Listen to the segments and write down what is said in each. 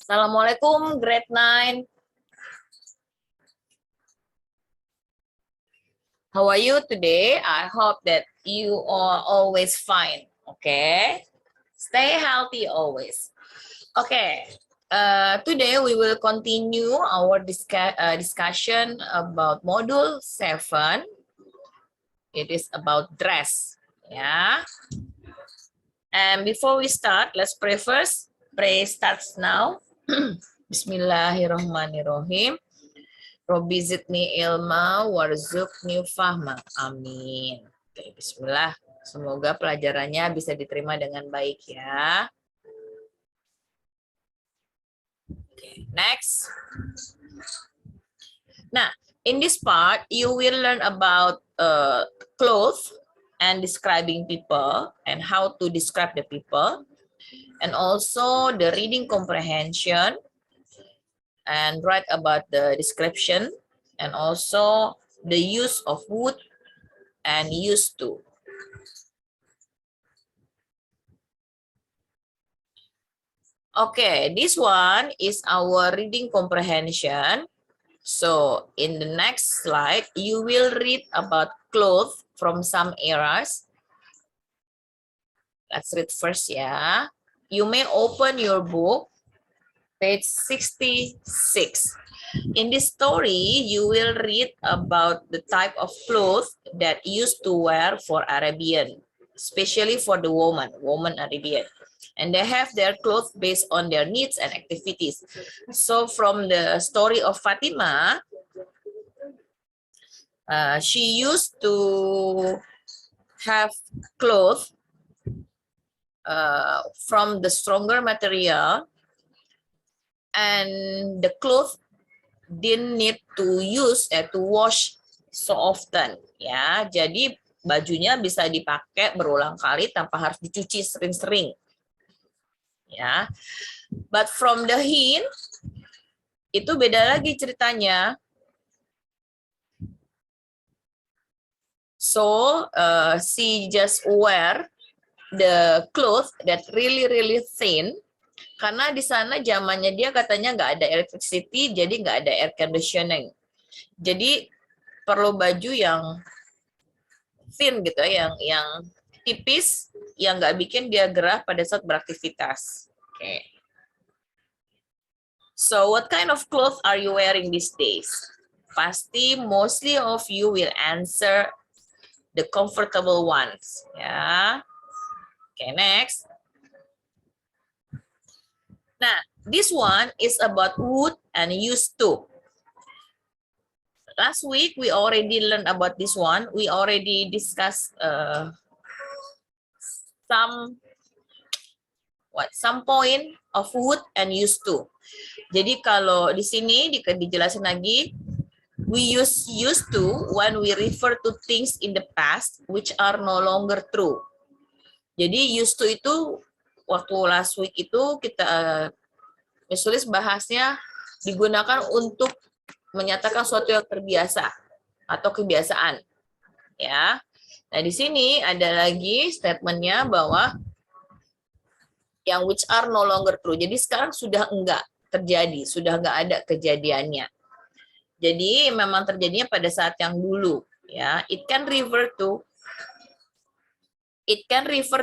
Assalamualaikum, grade 9. How are you today? I hope that you are always fine. Okay? Stay healthy always. Okay. Today we will continue our discussion about module 7. It is about dress. Yeah. And before we start, let's pray first. Pray starts now. Bismillahirrahmanirrahim. Robbi zidni ilma warzuqni fahma. Amin. Oke, bismillah. Semoga pelajarannya bisa diterima dengan baik ya. Oke, next. Nah, in this part you will learn about clothes and describing people and how to describe the people, and also the reading comprehension and write about the description, and also the use of would and used to. Okay, this one is our reading comprehension. So in the next slide, you will read about clothes from some eras. Let's read first ya. You may open your book, page 66. In this story, you will read about the type of clothes that used to wear for Arabian, especially for the woman Arabian. And they have their clothes based on their needs and activities. So from the story of Fatima, she used to have clothes from the stronger material, and the clothes didn't need to wash so often ya. Jadi bajunya bisa dipakai berulang kali tanpa harus dicuci sering-sering ya. But from the Hind itu beda lagi ceritanya. So she just wear the clothes that really thin. Karena di sana zamannya dia katanya nggak ada electricity, jadi nggak ada air conditioning. Jadi perlu baju yang thin gitu, yang tipis, yang nggak bikin dia gerah pada saat beraktivitas. Okay. So what kind of clothes are you wearing these days? Pasti mostly of you will answer the comfortable ones. Ya. Okay, next. Nah, this one is about would and used to. Last week, we already learned about this one. We already discussed some point of would and used to. Jadi kalau di sini dijelasin lagi, we use used to when we refer to things in the past which are no longer true. Jadi used to itu waktu last week itu kita Miss bahasnya digunakan untuk menyatakan suatu yang terbiasa atau kebiasaan ya. Nah, di sini ada lagi statementnya bahwa yang which are no longer true. Jadi sekarang sudah enggak terjadi, sudah enggak ada kejadiannya. Jadi memang terjadinya pada saat yang dulu ya. It can refer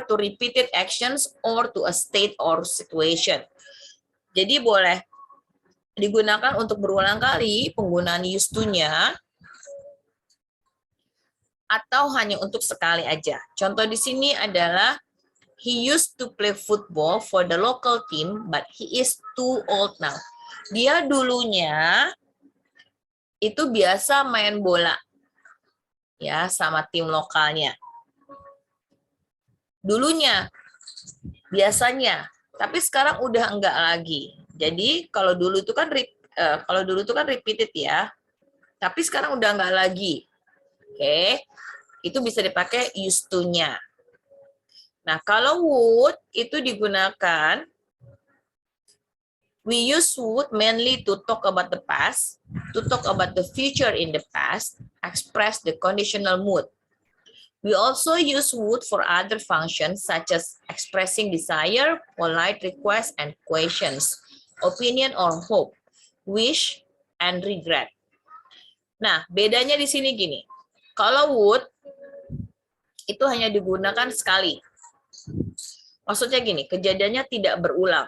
to repeated actions or to a state or situation. Jadi boleh digunakan untuk berulang kali penggunaan used to-nya atau hanya untuk sekali aja. Contoh di sini adalah he used to play football for the local team but he is too old now. Dia dulunya itu biasa main bola ya sama tim lokalnya. Dulunya, biasanya, tapi sekarang udah enggak lagi. Jadi kalau dulu itu kan repeated ya, tapi sekarang udah enggak lagi. Oke, itu bisa dipakai used to-nya. Nah, kalau would itu digunakan, we use would mainly to talk about the past, to talk about the future in the past, express the conditional mood. We also use would for other functions such as expressing desire, polite requests, and questions. opinion or hope, wish, and regret. Nah, bedanya di sini gini. Kalau would, itu hanya digunakan sekali. Maksudnya gini, kejadiannya tidak berulang.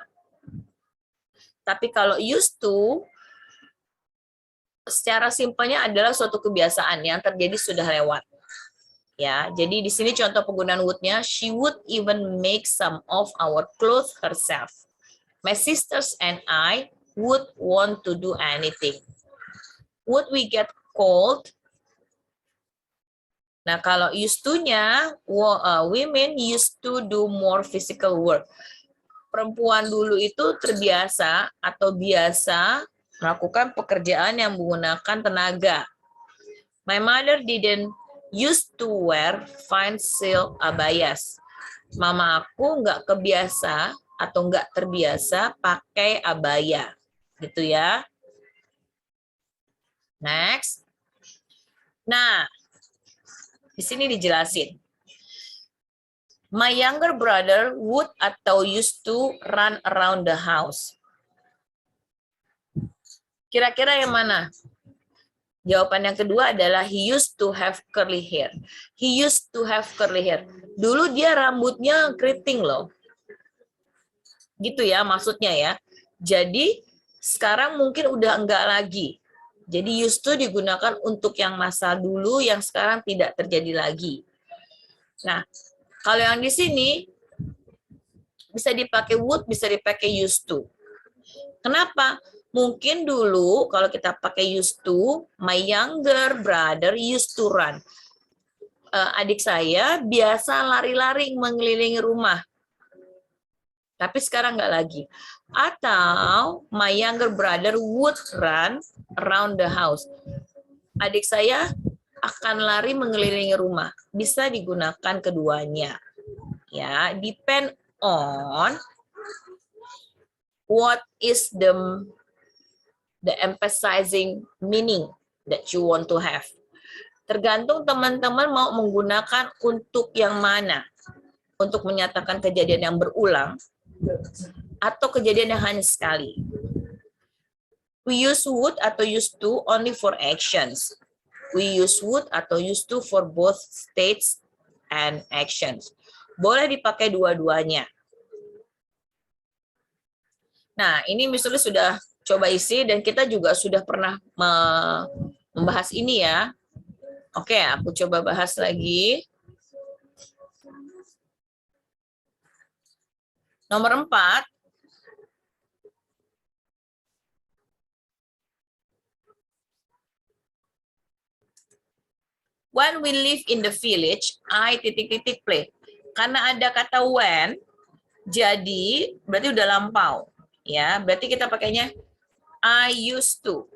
Tapi kalau used to, secara simpelnya adalah suatu kebiasaan yang terjadi sudah lewat. Ya, jadi di sini contoh penggunaan would-nya, she would even make some of our clothes herself. My sisters and I would want to do anything. Would we get cold? Nah, kalau used to-nya, women used to do more physical work. Perempuan dulu itu terbiasa atau biasa melakukan pekerjaan yang menggunakan tenaga. My mother didn't used to wear fine silk abayas. Mama aku nggak kebiasa atau nggak terbiasa pakai abaya, gitu ya. Next. Nah, di sini dijelasin. My younger brother would atau used to run around the house. Kira-kira yang mana? Jawaban yang kedua adalah he used to have curly hair. He used to have curly hair. Dulu dia rambutnya keriting loh. Gitu ya maksudnya ya. Jadi sekarang mungkin udah enggak lagi. Jadi used to digunakan untuk yang masa dulu yang sekarang tidak terjadi lagi. Nah, kalau yang di sini bisa dipakai would, bisa dipakai used to. Kenapa? Mungkin dulu kalau kita pakai used to, my younger brother used to run. Adik saya biasa lari-lari mengelilingi rumah. Tapi sekarang nggak lagi. Atau my younger brother would run around the house. Adik saya akan lari mengelilingi rumah. Bisa digunakan keduanya. Ya, depend on what is the emphasizing meaning that you want to have. Tergantung teman-teman mau menggunakan untuk yang mana. Untuk menyatakan kejadian yang berulang atau kejadian yang hanya sekali. We use would atau used to only for actions. We use would atau used to for both states and actions. Boleh dipakai dua-duanya. Nah, ini misalnya sudah coba isi dan kita juga sudah pernah membahas ini ya. Oke, aku coba bahas lagi. Nomor 4. When we live in the village, I ... play. Karena ada kata when, jadi berarti udah lampau. Ya, berarti kita pakainya I used to.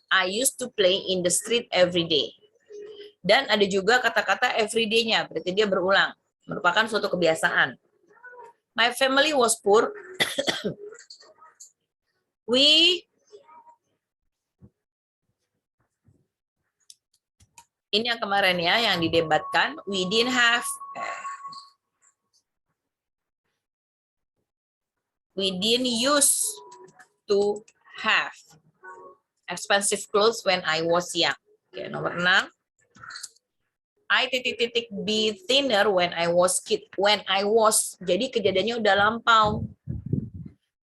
I used to play in the street every day. Dan ada juga kata-kata everyday-nya, berarti dia berulang. Merupakan suatu kebiasaan. My family was poor. Ini yang kemarin ya, yang didebatkan. We didn't use to have expensive clothes when I was young. Oke, nomor 6. I ... be thinner when I was kid. When I was, jadi kejadiannya udah lampau.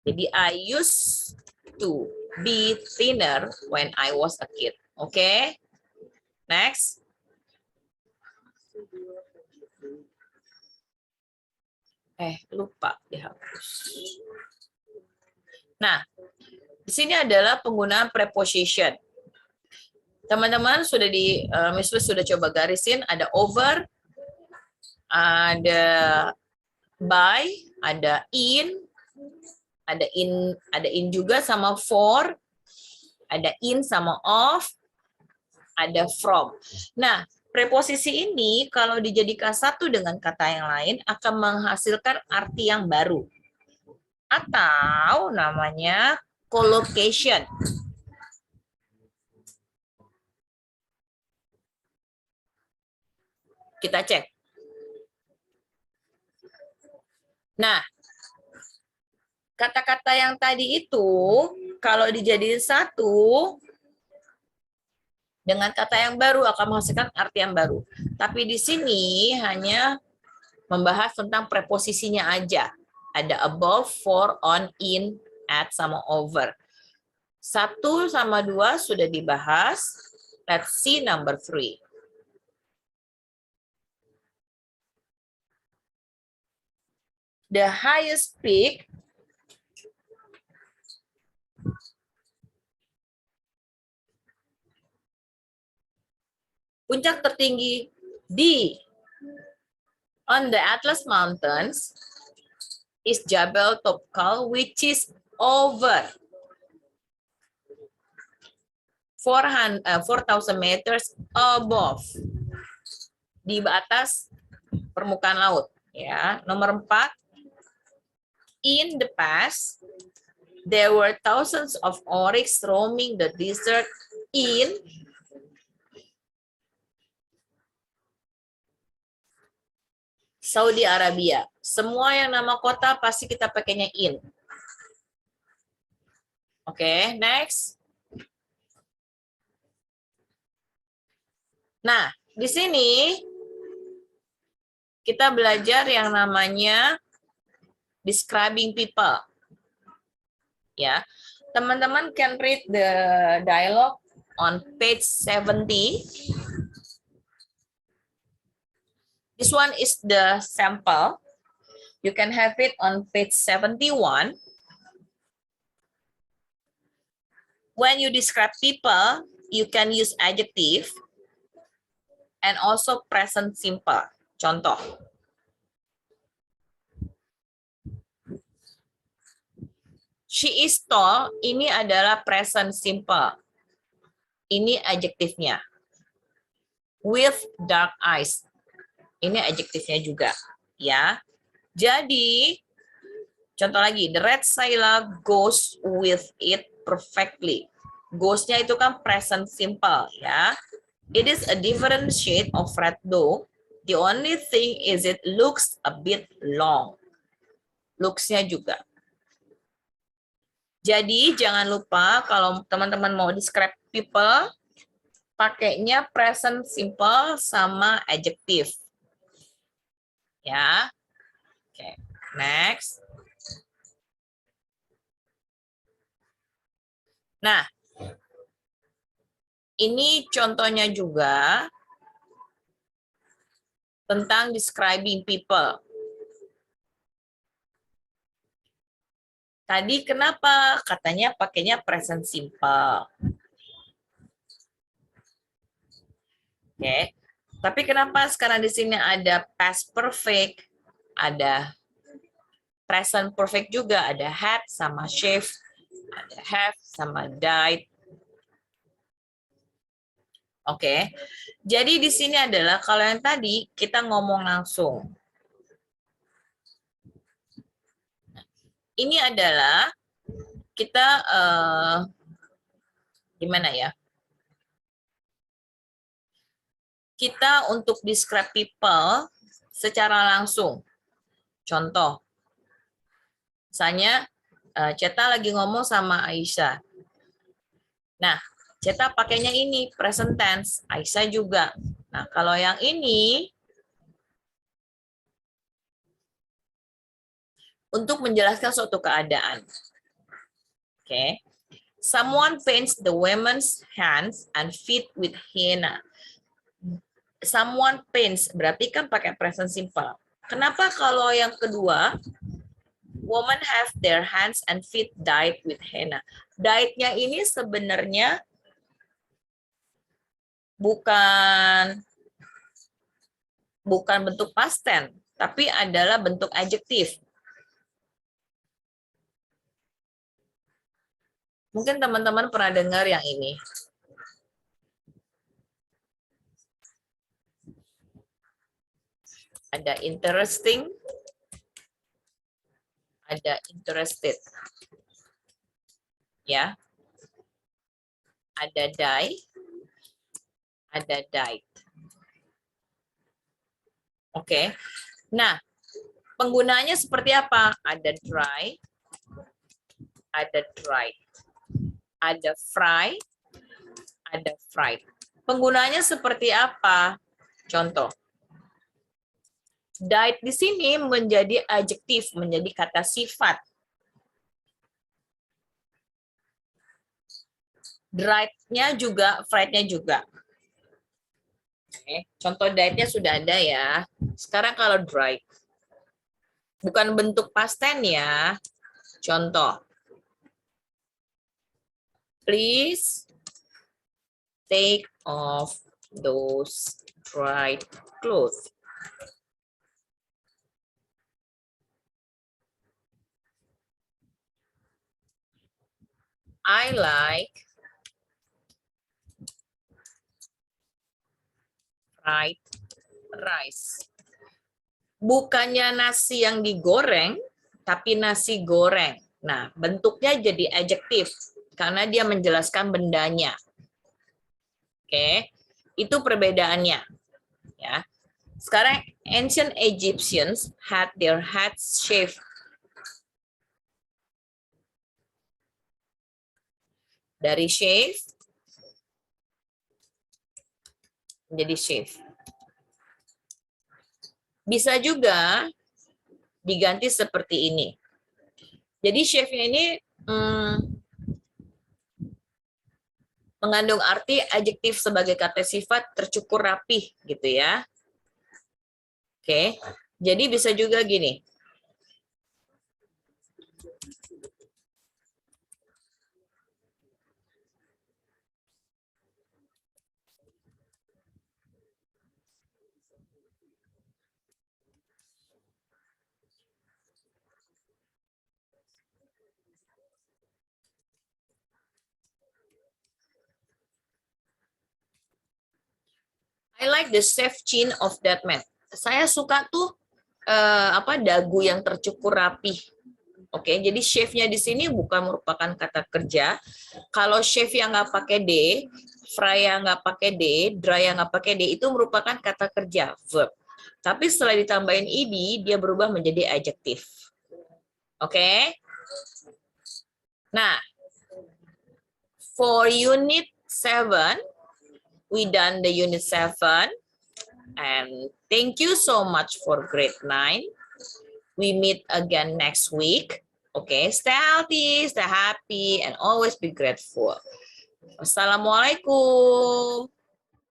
Jadi I used to be thinner when I was a kid. Oke. Next. Lupa dihapus. Nah, di sini adalah penggunaan preposition. Teman-teman sudah Miss Luz sudah coba garisin, ada over, ada by, ada in juga sama for, ada in sama of, ada from. Nah, preposisi ini kalau dijadikan satu dengan kata yang lain akan menghasilkan arti yang baru. Atau namanya collocation. Kita cek. Nah, Kata-kata yang tadi itu kalau dijadiin satu dengan kata yang baru akan menghasilkan arti yang baru. Tapi di sini hanya membahas tentang preposisinya aja. Ada above, for, on, in, at, sama over. 1 sama 2 sudah dibahas. Let's see number 3. The highest peak puncak tertinggi on the Atlas Mountains is Jabal Topkal, which is over 4,000 meters above, di atas permukaan laut. Ya, nomor 4. In the past, there were thousands of oryx roaming the desert in Saudi Arabia. Semua yang nama kota pasti kita pakainya in. Oke, next. Nah, di sini kita belajar yang namanya describing people. Ya, teman-teman can read the dialogue on page 70. This one is the sample. You can have it on page 71. When you describe people, you can use adjective and also present simple. Contoh. She is tall, ini adalah present simple. Ini adjektifnya. With dark eyes. Ini adjektifnya juga, ya. Jadi, contoh lagi, the red sailor goes with it perfectly. Goes-nya itu kan present simple, ya. It is a different shade of red though. The only thing is it looks a bit long. Looks-nya juga. Jadi jangan lupa kalau teman-teman mau describe people, pakainya present simple sama adjective. Ya. Oke, next. Nah, ini contohnya juga tentang describing people. Tadi kenapa katanya pakainya present simple? Oke. Tapi kenapa sekarang di sini ada past perfect, ada present perfect juga, ada had sama shave, ada have sama died. Oke. Jadi di sini adalah kalau yang tadi kita ngomong langsung. Ini adalah kita gimana ya? Kita untuk describe people secara langsung. Contoh, misalnya Ceta lagi ngomong sama Aisyah. Nah, Ceta pakainya ini present tense, Aisyah juga. Nah, kalau yang ini untuk menjelaskan suatu keadaan. Oke. Someone paints the woman's hands and feet with henna. Someone paints, berarti kan pakai present simple. Kenapa kalau yang kedua, women have their hands and feet dyed with henna? Dyed-nya ini sebenarnya bukan bentuk past tense, tapi adalah bentuk adjektif. Mungkin teman-teman pernah dengar yang ini. Ada interesting, ada interested. Ya. Ada die, ada died. Oke. Nah, penggunaannya seperti apa? Ada dry, ada dried. Ada fry, ada fried. Penggunaannya seperti apa? Contoh. Died di sini menjadi adjektif, menjadi kata sifat. Dried-nya juga, fried-nya juga. Oke, contoh died-nya sudah ada ya. Sekarang kalau dried. Bukan bentuk past tense ya. Contoh. Please take off those dried clothes. I like fried rice. Bukannya nasi yang digoreng, tapi nasi goreng. Nah, bentuknya jadi adjektif karena dia menjelaskan bendanya. Oke, itu perbedaannya. Ya. Sekarang ancient Egyptians had their heads shaved. Dari shave menjadi shave. Bisa juga diganti seperti ini. Jadi shave-nya ini mengandung arti adjektif sebagai kata sifat tercukur rapih gitu ya. Oke, jadi bisa juga gini. I like the shaved chin of that man. Saya suka tuh dagu yang tercukur rapih. Oke, jadi shave-nya di sini bukan merupakan kata kerja. Kalau shave yang nggak pakai D, fry yang nggak pakai D, dry yang nggak pakai D, itu merupakan kata kerja, verb. Tapi setelah ditambahin ed, dia berubah menjadi adjektif. Oke? Nah, for unit 7, we done the unit 7. And thank you so much for grade 9. We meet again next week. Okay, stay healthy, stay happy, and always be grateful. Wassalamualaikum.